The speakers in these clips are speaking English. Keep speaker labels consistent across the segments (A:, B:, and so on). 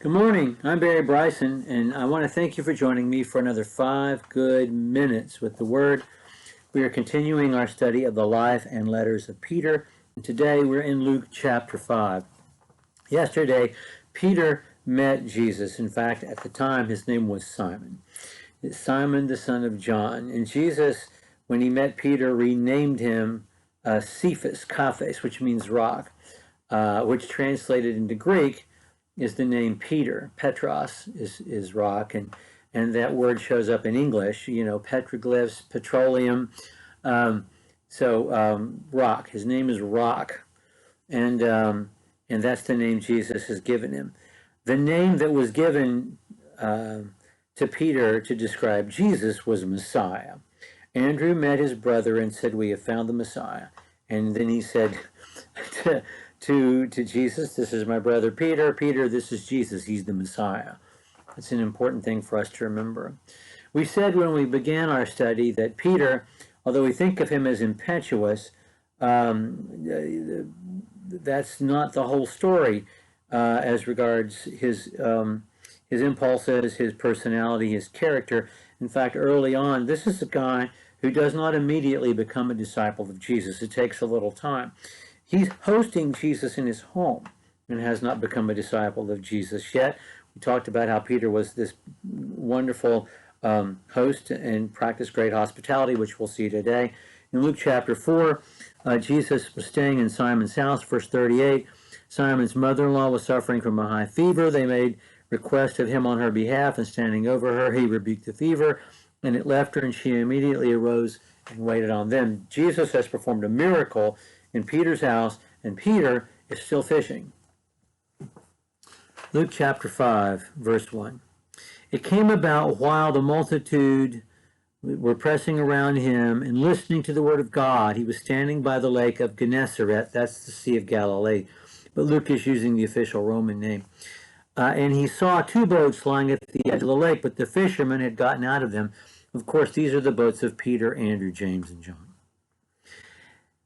A: Good morning. I'm Barry Bryson, and I want to thank you for joining me for another 5 good minutes with the Word. We are continuing our study of the life and letters of Peter, and today we're in Luke chapter 5. Yesterday, Peter met Jesus. In fact, at the time, his name was Simon. It's Simon, the son of John. And Jesus, when he met Peter, renamed him Cephas, Kaphes, which means rock, which translated into Greek is the name Peter. Petros is rock, and that word shows up in English, petroglyphs, petroleum. Rock. His name is Rock, and that's the name Jesus has given him. The name that was given to Peter to describe Jesus was Messiah. Andrew met his brother and said, "We have found the Messiah." And then he said to Jesus, "This is my brother Peter. Peter, this is Jesus. He's the Messiah." It's an important thing for us to remember. We said when we began our study that Peter, although we think of him as impetuous, that's not the whole story as regards his impulses, his personality, his character. In fact, early on, this is a guy who does not immediately become a disciple of Jesus. It takes a little time. He's hosting Jesus in his home and has not become a disciple of Jesus yet. We talked about how Peter was this wonderful host and practiced great hospitality, which we'll see today. In Luke chapter 4, Jesus was staying in Simon's house, verse 38. Simon's mother-in-law was suffering from a high fever. They made request of him on her behalf, and standing over her, he rebuked the fever, and it left her, and she immediately arose and waited on them. Jesus has performed a miracle in Peter's house, and Peter is still fishing. Luke chapter 5, verse 1. It came about while the multitude were pressing around him and listening to the word of God. He was standing by the lake of Gennesaret, that's the Sea of Galilee, but Luke is using the official Roman name. And he saw 2 boats lying at the edge of the lake, but the fishermen had gotten out of them. Of course, these are the boats of Peter, Andrew, James, and John.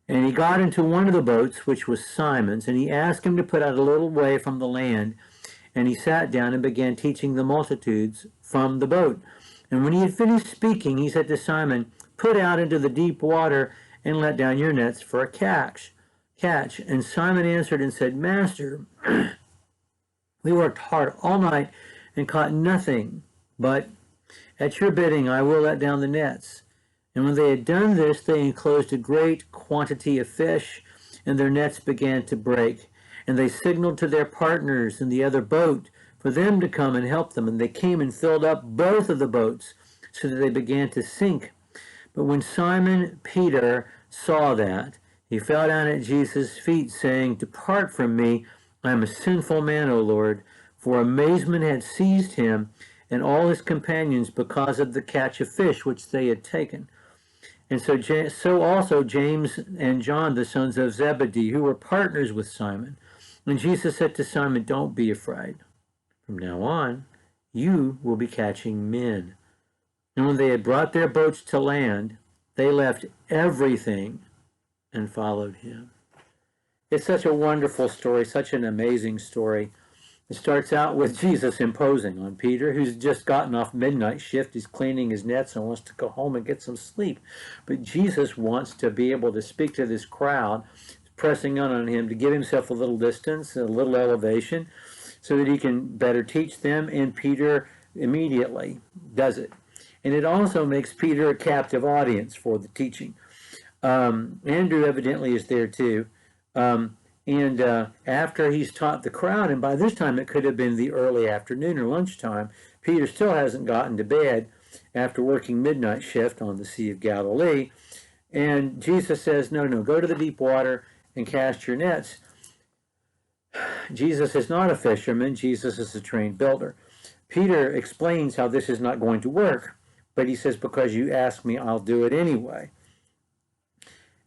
A: And he got into one of the boats, which was Simon's, and he asked him to put out a little way from the land. And he sat down and began teaching the multitudes from the boat. And when he had finished speaking, he said to Simon, "Put out into the deep water and let down your nets for a catch." And Simon answered and said, "Master, we worked hard all night and caught nothing, but at your bidding I will let down the nets." And when they had done this, they enclosed a great quantity of fish, and their nets began to break. And they signaled to their partners in the other boat for them to come and help them. And they came and filled up both of the boats, so that they began to sink. But when Simon Peter saw that, he fell down at Jesus' feet, saying, "Depart from me, I am a sinful man, O Lord." For amazement had seized him and all his companions because of the catch of fish which they had taken. And so also James and John, the sons of Zebedee, who were partners with Simon. And Jesus said to Simon, "Don't be afraid. From now on, you will be catching men." And when they had brought their boats to land, they left everything and followed him. It's such a wonderful story, such an amazing story. It starts out with Jesus imposing on Peter, who's just gotten off midnight shift. He's cleaning his nets and wants to go home and get some sleep. But Jesus wants to be able to speak to this crowd, pressing on him to give himself a little distance, a little elevation, so that he can better teach them. And Peter immediately does it. And it also makes Peter a captive audience for the teaching. Andrew evidently is there too. And after he's taught the crowd, and by this time it could have been the early afternoon or lunchtime, Peter still hasn't gotten to bed after working midnight shift on the Sea of Galilee. And Jesus says, no, go to the deep water and cast your nets. Jesus is not a fisherman. Jesus is a trained builder. Peter explains how this is not going to work, but he says, because you asked me, I'll do it anyway.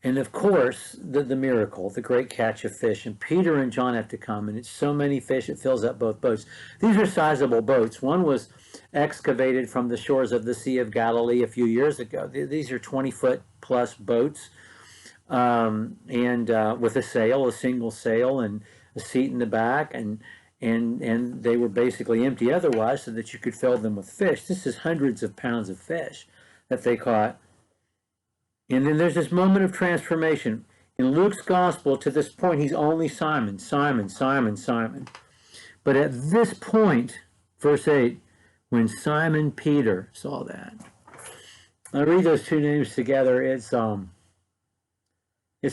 A: And of course, the miracle, the great catch of fish. And Peter and John have to come, and it's so many fish it fills up both boats. These are sizable boats. One was excavated from the shores of the Sea of Galilee a few years ago. These are 20-foot plus boats, and with a sail, a single sail, and a seat in the back. And and they were basically empty otherwise, so that you could fill them with fish. This is hundreds of pounds of fish that they caught. And then there's this moment of transformation. In Luke's gospel, to this point, he's only Simon, Simon, Simon, Simon. But at this point, verse 8, when Simon Peter saw that. I read those two names together. It's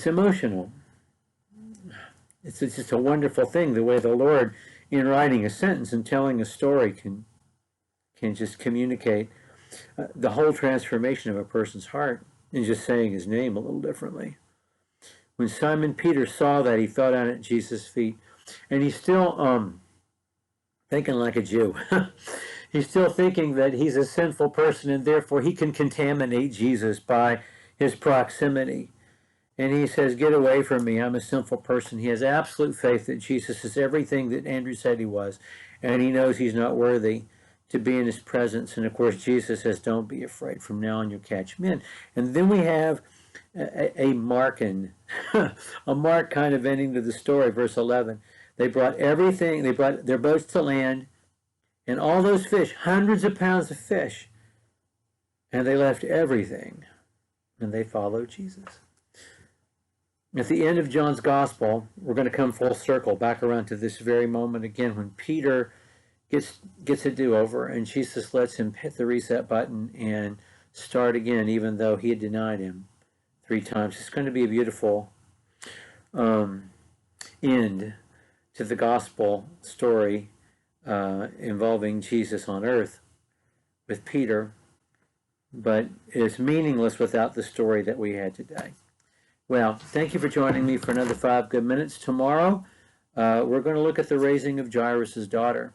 A: emotional. It's just a wonderful thing, the way the Lord, in writing a sentence and telling a story, can just communicate the whole transformation of a person's heart in just saying his name a little differently. When Simon Peter saw that, he fell down at Jesus' feet. And he's still thinking like a Jew. He's still thinking that he's a sinful person, and therefore he can contaminate Jesus by his proximity. And he says, get away from me, I'm a sinful person. He has absolute faith that Jesus is everything that Andrew said he was, and he knows he's not worthy to be in his presence. And of course, Jesus says, don't be afraid, from now on you'll catch men. And then we have a mark kind of ending to the story, verse 11. They brought everything, they brought their boats to land, and all those fish, hundreds of pounds of fish, and they left everything, and they followed Jesus. At the end of John's gospel, we're going to come full circle back around to this very moment again, when Peter gets a do-over, and Jesus lets him hit the reset button and start again, even though he had denied him 3 times. It's going to be a beautiful end to the gospel story involving Jesus on earth with Peter, but it's meaningless without the story that we had today. Well, thank you for joining me for another 5 good minutes. Tomorrow, we're going to look at the raising of Jairus' daughter.